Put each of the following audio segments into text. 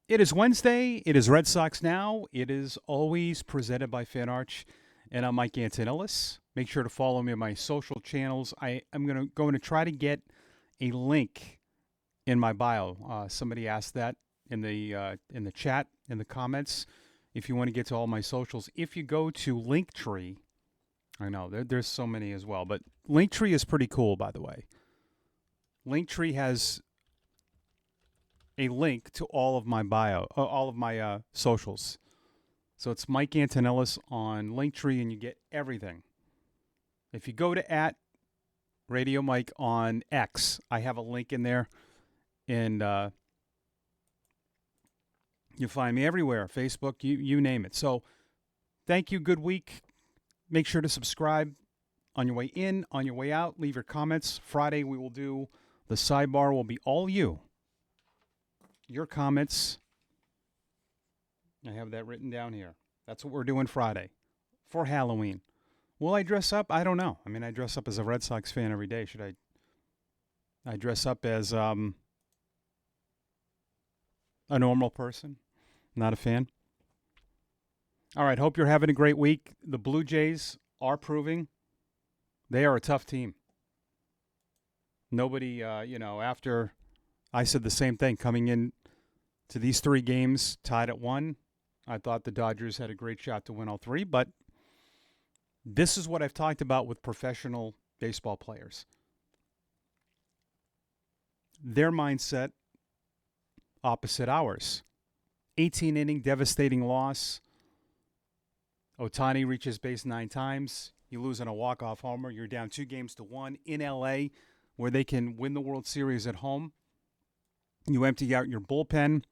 It is Wednesday. It is Red Sox Now. It is always presented by FanArch, and I'm Mike Antonellis. Make sure to follow me on my social channels. I am going to try to get a link in my bio. Somebody asked that in the chat in the comments. If you want to get to all my socials, if you go to Linktree, I know there's so many as well, but Linktree is pretty cool, by the way. Linktree has a link to all of my all of my socials. So it's Mike Antonellis on Linktree, and you get everything. If you go to @Radio Mike on X, I have a link in there, and you find me everywhere. Facebook, you name it. So thank you. Good week. Make sure to subscribe on your way in, on your way out. Leave your comments. Friday we will do the sidebar. Will be all you. Your comments. I have that written down here. That's what we're doing Friday for Halloween. Will I dress up? I don't know. I mean, I dress up as a Red Sox fan every day. Should I dress up as a normal person? Not a fan. All right, hope you're having a great week. The Blue Jays are proving they are a tough team. Nobody, after I said the same thing coming in to these 3 games tied at 1. I thought the Dodgers had a great shot to win all 3, but this is what I've talked about with professional baseball players. Their mindset opposite ours. 18-inning devastating loss. Ohtani reaches base 9 times. You lose on a walk-off homer. You're down 2-1 in L.A., where they can win the World Series at home. You empty out your bullpen.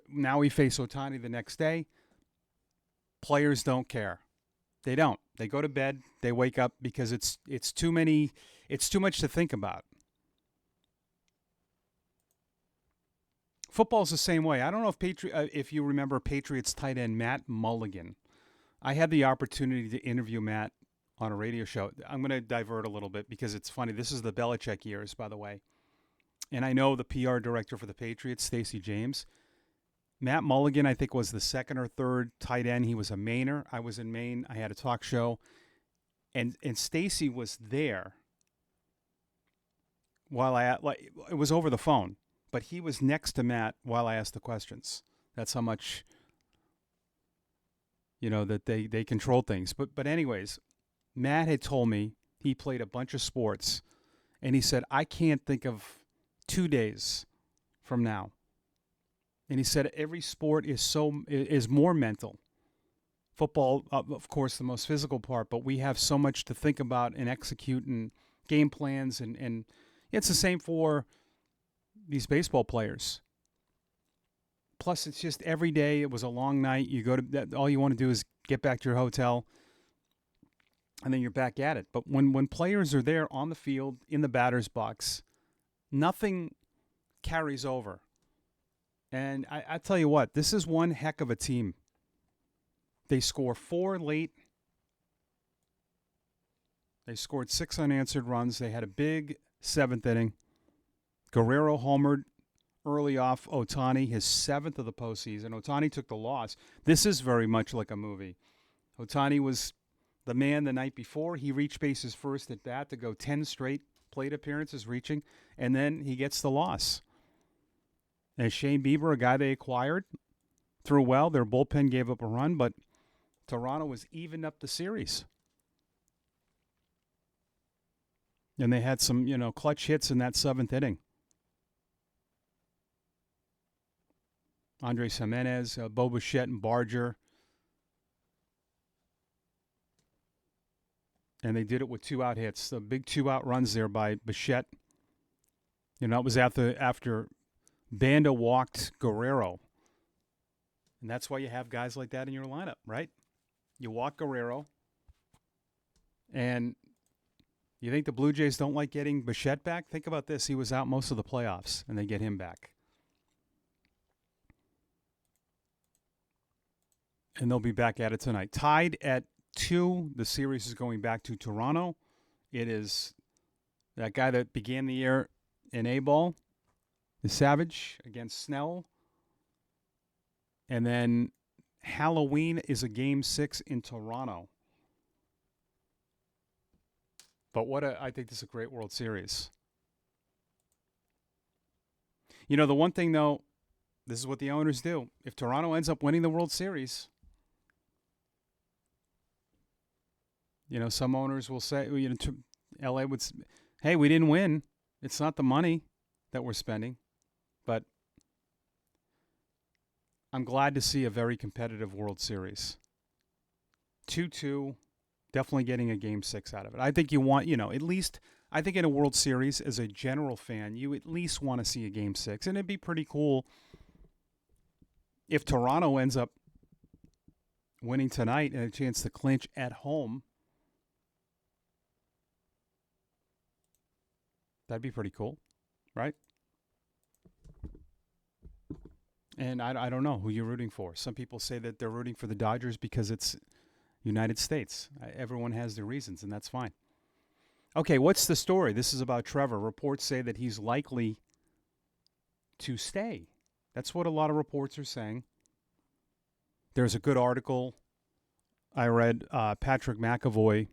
Now we face Ohtani the next day. Players don't care. They don't. They go to bed. They wake up because it's too many. It's too much to think about. Football's the same way. I don't know if you remember Patriots tight end Matt Mulligan. I had the opportunity to interview Matt on a radio show. I'm going to divert a little bit because it's funny. This is the Belichick years, by the way. And I know the PR director for the Patriots, Stacey James. Matt Mulligan, I think, was the 2nd or 3rd tight end. He was a Mainer. I was in Maine. I had a talk show. And Stacey was there while it was over the phone. But he was next to Matt while I asked the questions. That's how much, that they control things. But anyways, Matt had told me he played a bunch of sports, and he said, I can't think of 2 days from now. And he said every sport is more mental. Football, of course, the most physical part, but we have so much to think about and execute and game plans, and it's the same for these baseball players. Plus, it's just every day. It was a long night. You go to all you want to do is get back to your hotel, and then you're back at it. But when players are there on the field, in the batter's box, nothing carries over. And I tell you what, this is one heck of a team. They score 4 late. They scored 6 unanswered runs. They had a big 7th inning. Guerrero homered early off Ohtani, his 7th of the postseason. Ohtani took the loss. This is very much like a movie. Ohtani was the man the night before. He reached bases first at bat to go 10 straight plate appearances reaching, and then he gets the loss. And Shane Bieber, a guy they acquired, threw well. Their bullpen gave up a run, but Toronto was evened up the series. And they had some, clutch hits in that 7th inning. Andres Jimenez, Bo Bichette, and Barger. And they did it with 2-out hits. The big 2-out runs there by Bichette. It was after Banda walked Guerrero. And that's why you have guys like that in your lineup, right? You walk Guerrero. And you think the Blue Jays don't like getting Bichette back? Think about this. He was out most of the playoffs, and they get him back. And they'll be back at it tonight. Tied at 2. The series is going back to Toronto. It is that guy that began the year in A-ball, the Savage, against Snell. And then Halloween is a Game 6 in Toronto. But I think this is a great World Series. You know, the one thing, though, this is what the owners do. If Toronto ends up winning the World Series, you know, some owners will say, you know, LA would, hey, we didn't win. It's not the money that we're spending. But I'm glad to see a very competitive World Series. 2-2, definitely getting a Game 6 out of it. I think you want, you know, at least, I think in a World Series, as a general fan, you at least want to see a Game 6. And it'd be pretty cool if Toronto ends up winning tonight and a chance to clinch at home. That'd be pretty cool, right? And I don't know who you're rooting for. Some people say that they're rooting for the Dodgers because it's United States. Everyone has their reasons, and that's fine. Okay, what's the story? This is about Trevor. Reports say that he's likely to stay. That's what a lot of reports are saying. There's a good article I read, Patrick McAvoy,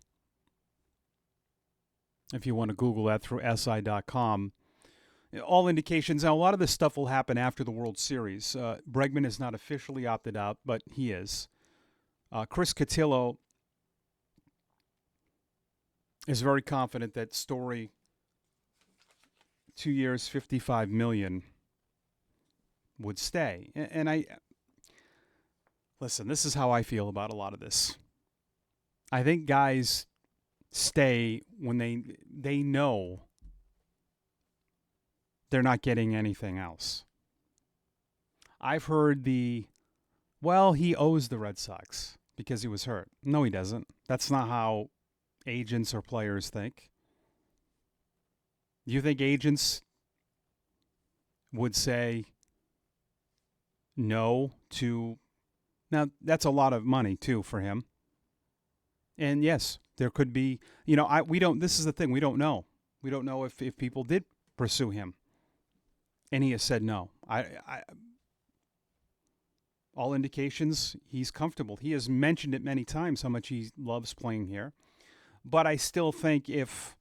if you want to Google that through SI.com. All indications. Now, a lot of this stuff will happen after the World Series. Bregman is not officially opted out, but he is. Chris Cotillo is very confident that Story, 2 years, $55 million, would stay. And listen, this is how I feel about a lot of this. I think guys stay when they know they're not getting anything else. I've heard he owes the Red Sox because he was hurt. No, he doesn't. That's not how agents or players think. Do you think agents would say no to... Now, that's a lot of money, too, for him. And, yes, there could be... You know, we don't... This is the thing. We don't know. We don't know if people did pursue him. And he has said no. All indications, he's comfortable. He has mentioned it many times how much he loves playing here. But I still think if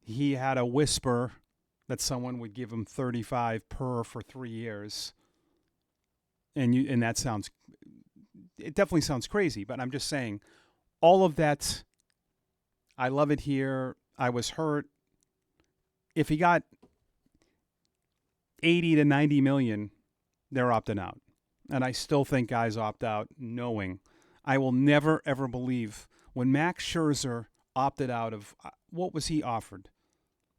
he had a whisper that someone would give him $35 per for 3 years, and that sounds, it definitely sounds crazy. But I'm just saying, all of that, I love it here. I was hurt. If he got 80 to 90 million, they're opting out. And I still think guys opt out knowing. I will never, ever believe when Max Scherzer opted out of, what was he offered?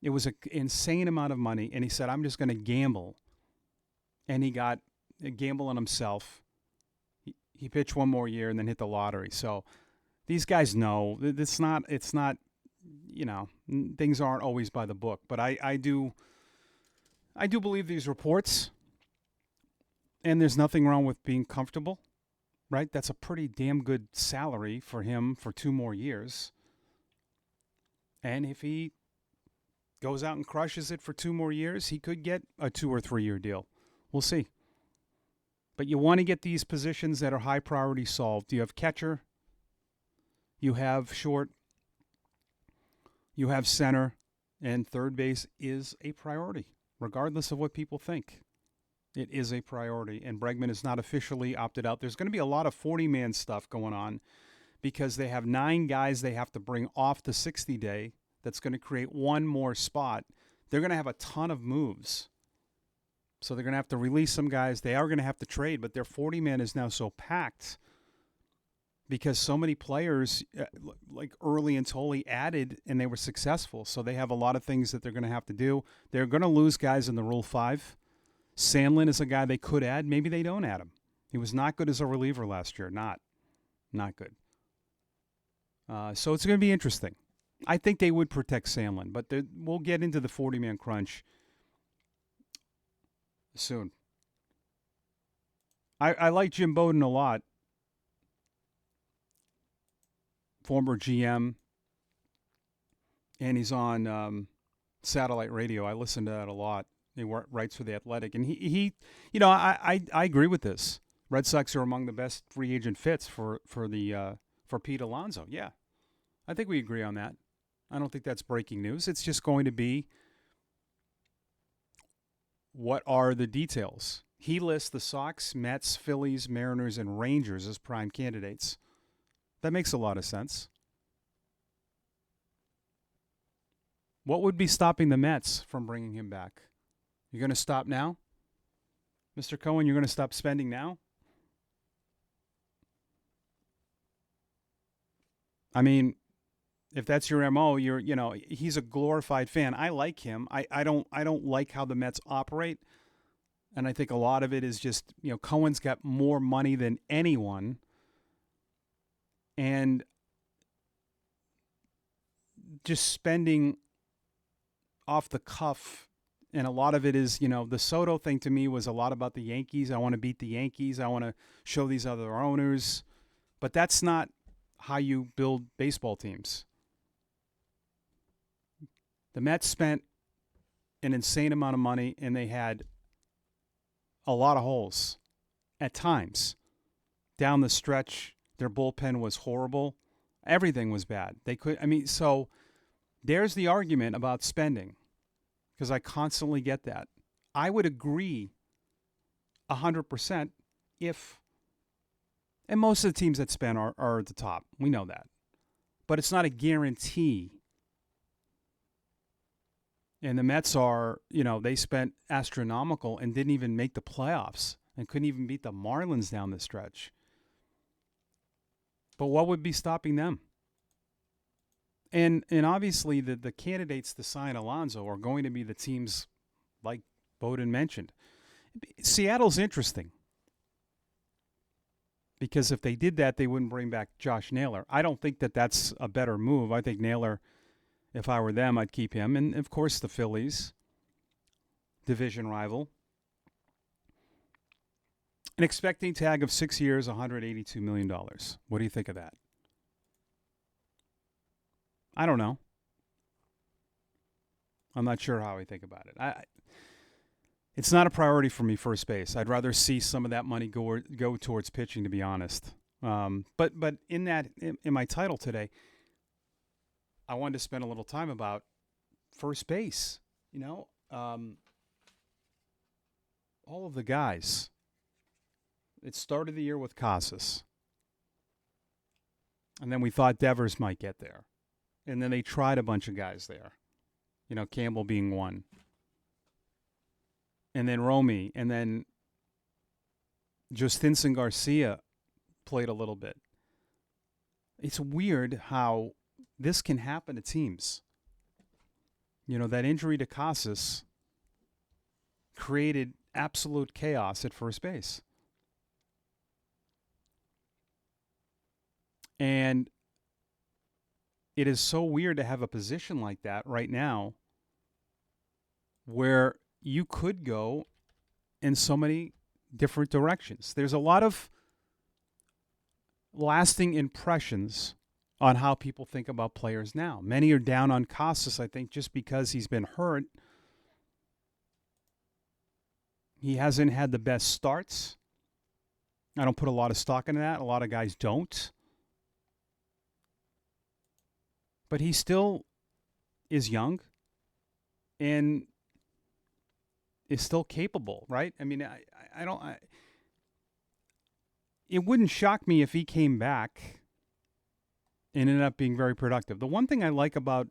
It was an insane amount of money. And he said, I'm just going to gamble. And he got a gamble on himself. He pitched one more year and then hit the lottery. So these guys know it's not, you know, things aren't always by the book. But I do believe these reports. And there's nothing wrong with being comfortable, right? That's a pretty damn good salary for him for 2 more years. And if he goes out and crushes it for 2 more years, he could get a 2 or 3 year deal. We'll see. But you want to get these positions that are high priority solved. You have catcher, you have short, you have center, and third base is a priority, regardless of what people think. It is a priority, and Bregman is not officially opted out. There's going to be a lot of 40-man stuff going on because they have 9 guys they have to bring off the 60-day. That's going to create 1 more spot. They're going to have a ton of moves. So they're going to have to release some guys. They are going to have to trade, but their 40-man is now so packed because so many players, like Early and Tolley, added, and they were successful. So they have a lot of things that they're going to have to do. They're going to lose guys in the Rule 5. Sandlin is a guy they could add. Maybe they don't add him. He was not good as a reliever last year. Not good. So it's going to be interesting. I think they would protect Sandlin, but we'll get into the 40-man crunch soon. I like Jim Bowden a lot. Former GM. And he's on satellite radio. I listen to that a lot. He writes for The Athletic. And I agree with this. Red Sox are among the best free agent fits for Pete Alonso. Yeah, I think we agree on that. I don't think that's breaking news. It's just going to be what are the details. He lists the Sox, Mets, Phillies, Mariners, and Rangers as prime candidates. That makes a lot of sense. What would be stopping the Mets from bringing him back? You're going to stop now? Mr. Cohen, you're going to stop spending now? I mean, if that's your MO, he's a glorified fan. I like him. I don't like how the Mets operate. And I think a lot of it is just, Cohen's got more money than anyone. And just spending off the cuff, and a lot of it is, the Soto thing to me was a lot about the Yankees. I want to beat the Yankees. I want to show these other owners. But that's not how you build baseball teams. The Mets spent an insane amount of money, and they had a lot of holes at times. Down the stretch, their bullpen was horrible. Everything was bad. So there's the argument about spending, because I constantly get that. I would agree 100% if, and most of the teams that spend are at the top. We know that. But it's not a guarantee. And the Mets are, they spent astronomical and didn't even make the playoffs and couldn't even beat the Marlins down the stretch. But what would be stopping them? And obviously the candidates to sign Alonso are going to be the teams like Bowden mentioned. Seattle's interesting, because if they did that, they wouldn't bring back Josh Naylor. I don't think that that's a better move. I think Naylor, if I were them, I'd keep him. And, of course, the Phillies, division rival. An expecting tag of 6 years, $182 million. What do you think of that? I don't know. I'm not sure how I think about it. It's not a priority for me, first base. I'd rather see some of that money go towards pitching, to be honest. But in my title today, I wanted to spend a little time about first base. All of the guys. It started the year with Casas. And then we thought Devers might get there. And then they tried a bunch of guys there. Campbell being one. And then Romy. And then Justinson Garcia played a little bit. It's weird how this can happen to teams. That injury to Casas created absolute chaos at first base. And it is so weird to have a position like that right now where you could go in so many different directions. There's a lot of lasting impressions on how people think about players now. Many are down on Casas, I think, just because he's been hurt. He hasn't had the best starts. I don't put a lot of stock into that. A lot of guys don't. But he still is young and is still capable, right? I mean, it wouldn't shock me if he came back and ended up being very productive. The one thing I like about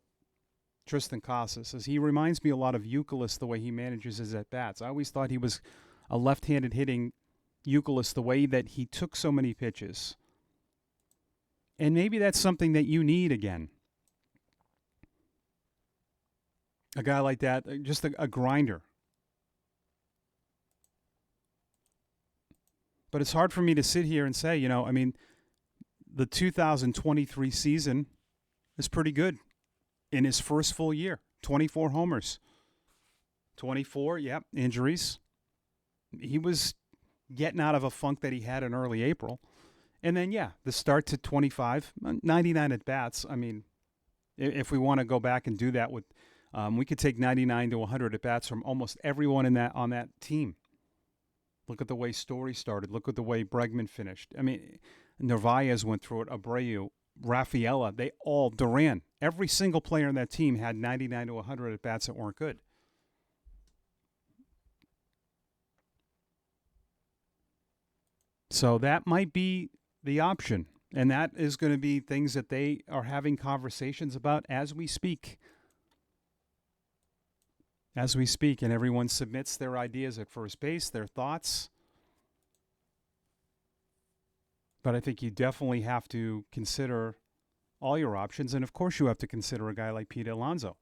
Tristan Casas is he reminds me a lot of Youkilis, the way he manages his at-bats. I always thought he was a left-handed hitting Youkilis, the way that he took so many pitches. And maybe that's something that you need again. A guy like that, just a grinder. But it's hard for me to sit here and say, the 2023 season is pretty good in his first full year. 24 homers. 24, injuries. He was getting out of a funk that he had in early April. And then, the start to 25, 99 at-bats. I mean, if we want to go back and do that with We could take 99 to 100 at bats from almost everyone in that on that team. Look at the way Story started. Look at the way Bregman finished. I mean, Narvaez went through it. Abreu, Rafaela, Duran. Every single player on that team had 99 to 100 at bats that weren't good. So that might be the option. And that is going to be things that they are having conversations about as we speak. As we speak, and everyone submits their ideas at first base, their thoughts. But I think you definitely have to consider all your options. And, of course, you have to consider a guy like Pete Alonso.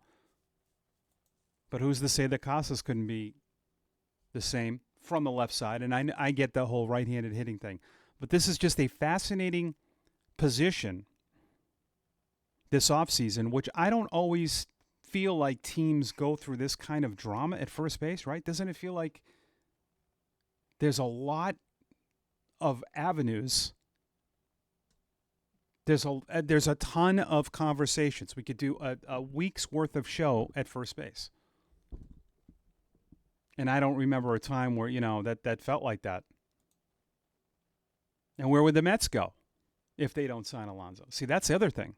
But who's to say that Casas couldn't be the same from the left side? And I get the whole right-handed hitting thing. But this is just a fascinating position this offseason, which I don't always feel like teams go through this kind of drama at first base, right? Doesn't it feel like there's a lot of avenues? There's a ton of conversations. We could do a week's worth of show at first base. And I don't remember a time where, that felt like that. And where would the Mets go if they don't sign Alonso? See, that's the other thing.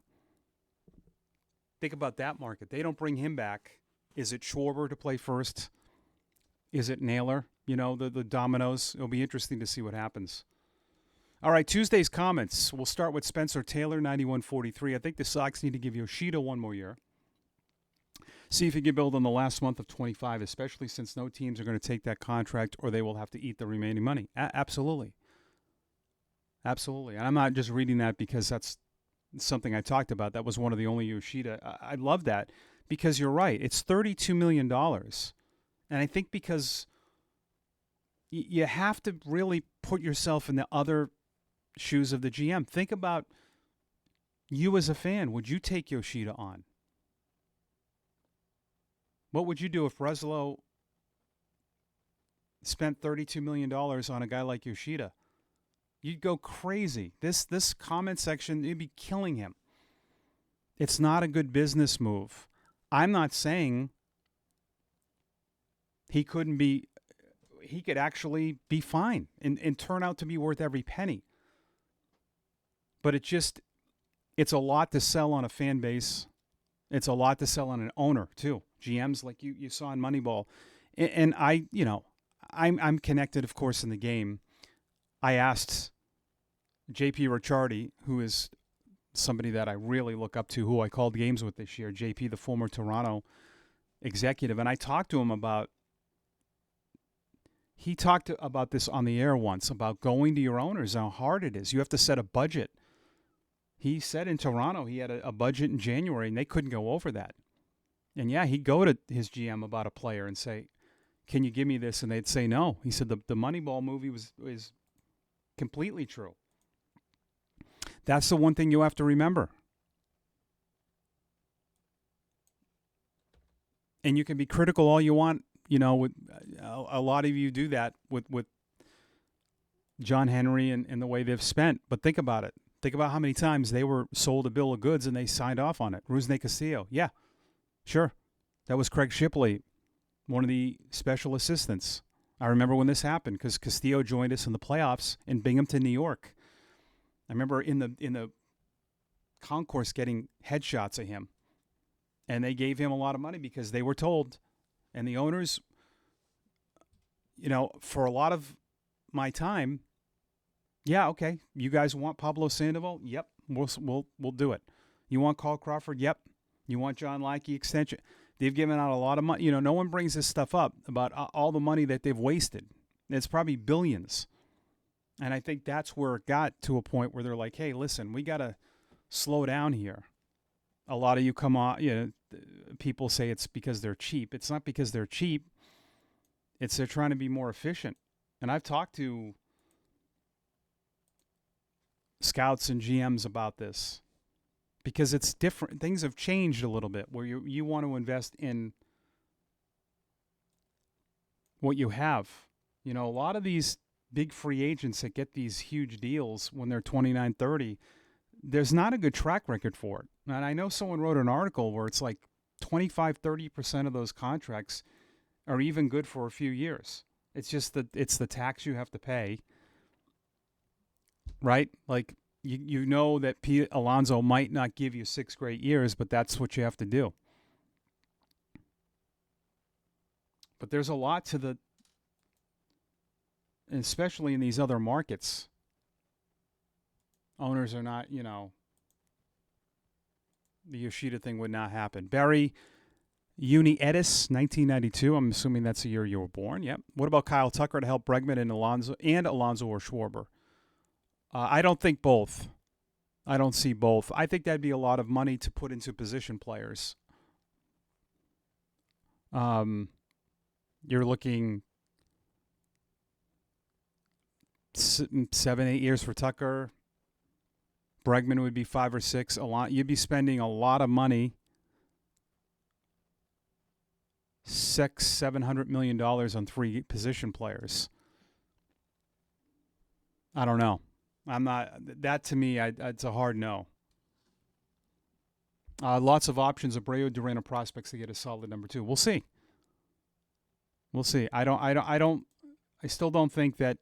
Think about that market. They don't bring him back. Is it Schwarber to play first? Is it Naylor? The dominoes. It'll be interesting to see what happens. All right, Tuesday's comments. We'll start with Spencer Taylor, 91.43. I think the Sox need to give Yoshida one more year. See if he can build on the last month of 25, especially since no teams are going to take that contract or they will have to eat the remaining money. Absolutely. Absolutely. And I'm not just reading that because that's something I talked about. That was one of the only Yoshida. I love that because you're right. It's $32 million. And I think because you have to really put yourself in the other shoes of the GM. Think about you as a fan. Would you take Yoshida on? What would you do if Breslow spent $32 million on a guy like Yoshida? You'd go crazy. This comment section, you'd be killing him. It's not a good business move. I'm not saying he could actually be fine and turn out to be worth every penny. But it's a lot to sell on a fan base. It's a lot to sell on an owner too. GMs like you saw in Moneyball. And I'm connected, of course, in the game. I asked JP Ricciardi, who is somebody that I really look up to, who I called games with this year, JP, the former Toronto executive, and I talked to him he talked about this on the air once, about going to your owners, how hard it is. You have to set a budget. He said in Toronto he had a budget in January, and they couldn't go over that. And, yeah, he'd go to his GM about a player and say, can you give me this? And they'd say no. He said the Moneyball movie is completely true. That's the one thing you have to remember. And you can be critical all you want. With a lot of you do that with John Henry and the way they've spent. But think about it. Think about how many times they were sold a bill of goods and they signed off on it. Rusney Castillo. Yeah, sure. That was Craig Shipley, one of the special assistants. I remember when this happened because Castillo joined us in the playoffs in Binghamton, New York. I remember in the concourse getting headshots of him. And they gave him a lot of money because they were told. And the owners, for a lot of my time, yeah, okay, you guys want Pablo Sandoval? Yep, we'll do it. You want Carl Crawford? Yep. You want John Lackey extension? They've given out a lot of money. No one brings this stuff up about all the money that they've wasted. It's probably billions. And I think that's where it got to a point where they're like, hey, listen, we got to slow down here. A lot of you come on, people say it's because they're cheap. It's not because they're cheap. It's they're trying to be more efficient. And I've talked to scouts and GMs about this because it's different. Things have changed a little bit where you want to invest in what you have. A lot of these big free agents that get these huge deals when they're 29, 30, there's not a good track record for it. And I know someone wrote an article where it's like 25, 30% of those contracts are even good for a few years. It's just that it's the tax you have to pay, right? Like you know that Pete Alonso might not give you 6 great years, but that's what you have to do. But there's a lot to the, especially in these other markets. Owners are not, the Yoshida thing would not happen. Barry Uni-Edis, 1992. I'm assuming that's the year you were born. Yep. What about Kyle Tucker to help Bregman and Alonso or Schwarber? I don't think both. I don't see both. I think that'd be a lot of money to put into position players. You're looking 7, 8 years for Tucker. Bregman would be 5 or 6. You'd be spending a lot of money, $700 million on 3 position players. I don't know. I'm not. That to me, it's a hard no. Lots of options. Abreu, Duran, and prospects to get a solid number 2. We'll see. We'll see. I still don't think that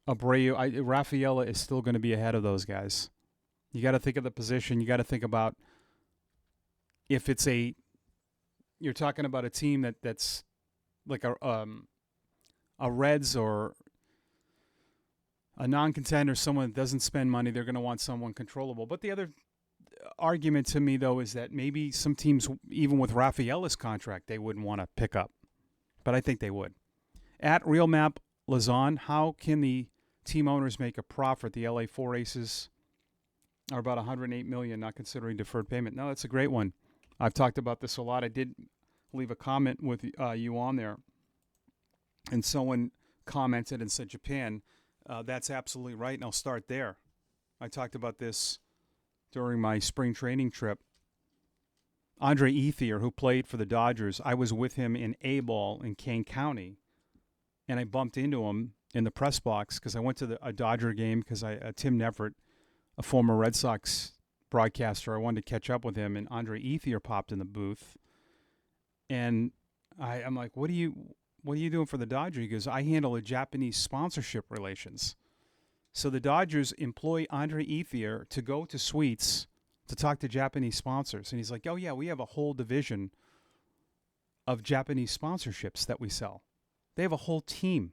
Abreu, Rafaela is still going to be ahead of those guys. You got to think of the position. You got to think about if it's you're talking about a team that's like a Reds or a non-contender, someone that doesn't spend money. They're going to want someone controllable. But the other argument to me, though, is that maybe some teams, even with Rafaela's contract, they wouldn't want to pick up. But I think they would. At Real Map Lazan, how can the team owners make a profit? The LA 4 Aces are about $108 million, not considering deferred payment. No, that's a great one. I've talked about this a lot. I did leave a comment with you on there, and someone commented and said Japan. That's absolutely right, and I'll start there. I talked about this during my spring training trip. Andre Ethier, who played for the Dodgers, I was with him in A-ball in Kane County, and I bumped into him in the press box because I went to a Dodger game because Tim Neverett, a former Red Sox broadcaster, I wanted to catch up with him, and Andre Ethier popped in the booth, and I'm like, what are you doing for the Dodgers? He goes, I handle a Japanese sponsorship relations. So the Dodgers employ Andre Ethier to go to suites to talk to Japanese sponsors. And he's like, oh, yeah, we have a whole division of Japanese sponsorships that we sell. They have a whole team.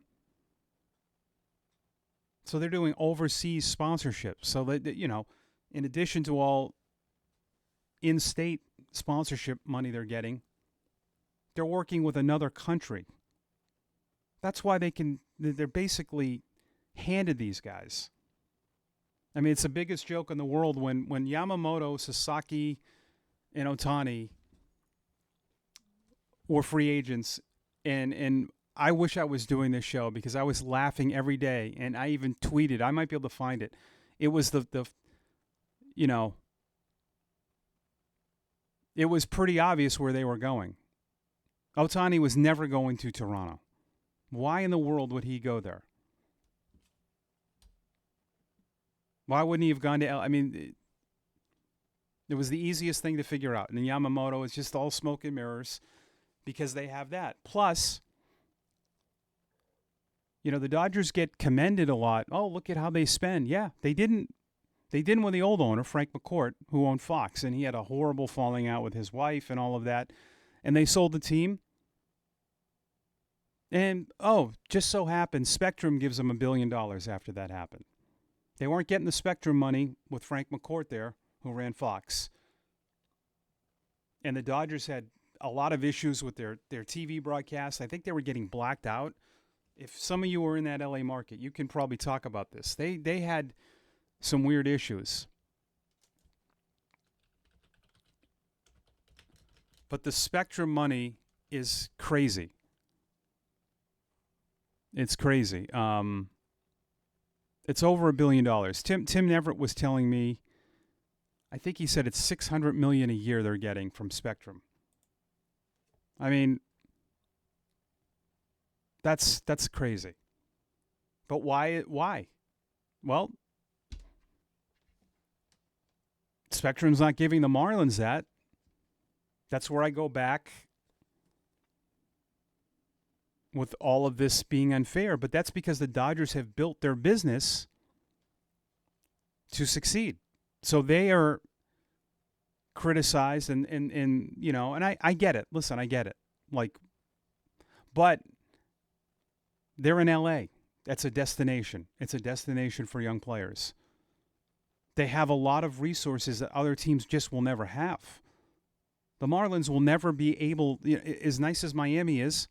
So they're doing overseas sponsorships. So, that, in addition to all in-state sponsorship money they're getting, they're working with another country. That's why they're basically handed these guys. I mean, it's the biggest joke in the world when Yamamoto, Sasaki, and Ohtani were free agents, and I wish I was doing this show because I was laughing every day, and I even tweeted. I might be able to find it. It was it was pretty obvious where they were going. Ohtani was never going to Toronto. Why in the world would he go there? Why wouldn't he have gone to I mean, it was the easiest thing to figure out. And then Yamamoto is just all smoke and mirrors because they have that. Plus, the Dodgers get commended a lot. Oh, look at how they spend. Yeah, they didn't with the old owner, Frank McCourt, who owned Fox. And he had a horrible falling out with his wife and all of that. And they sold the team. And, just so happens, Spectrum gives them $1 billion after that happened. They weren't getting the Spectrum money with Frank McCourt there, who ran Fox. And the Dodgers had a lot of issues with their TV broadcast. I think they were getting blacked out. If some of you were in that LA market, you can probably talk about this. They had some weird issues. But the Spectrum money is crazy. It's crazy. It's over $1 billion. Tim Neverett was telling me, I think he said it's $600 million a year they're getting from Spectrum. I mean, that's crazy. But why? Well, Spectrum's not giving the Marlins that. That's where I go back with all of this being unfair. But that's because the Dodgers have built their business to succeed. So they are criticized and I get it. Listen, I get it. But they're in LA. That's a destination. It's a destination for young players. They have a lot of resources that other teams just will never have. The Marlins will never be able, as nice as Miami is,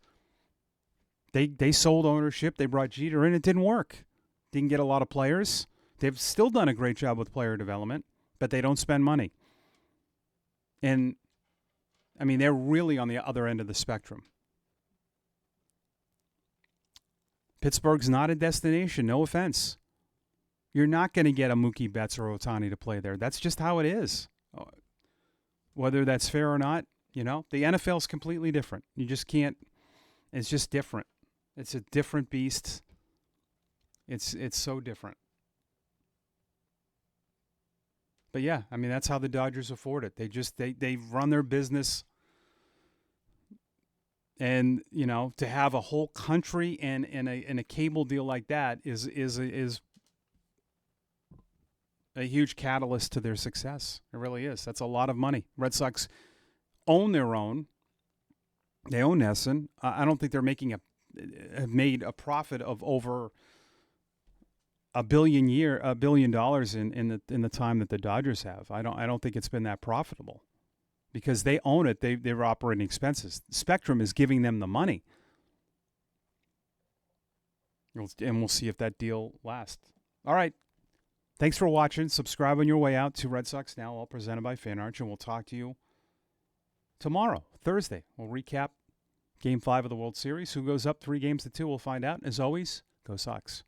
they sold ownership. They brought Jeter in. It didn't work. Didn't get a lot of players. They've still done a great job with player development, but they don't spend money. And, I mean, they're really on the other end of the spectrum. Pittsburgh's not a destination, no offense. You're not going to get a Mookie Betts or Ohtani to play there. That's just how it is. Whether that's fair or not, the NFL's completely different. You just can't. It's just different. It's a different beast. It's so different. But yeah, I mean, that's how the Dodgers afford it. They run their business. And, to have a whole country and a cable deal like that is a huge catalyst to their success. It really is. That's a lot of money. Red Sox own their own. They own NESN. I don't think they're have made a profit of over $1 billion in the time that the Dodgers have. I don't think it's been that profitable. Because they own it, they're operating expenses. Spectrum is giving them the money. And we'll see if that deal lasts. All right. Thanks for watching. Subscribe on your way out to Red Sox Now, all presented by FanArch, and we'll talk to you tomorrow, Thursday. We'll recap Game 5 of the World Series. Who goes up 3-2, we'll find out. As always, go Sox.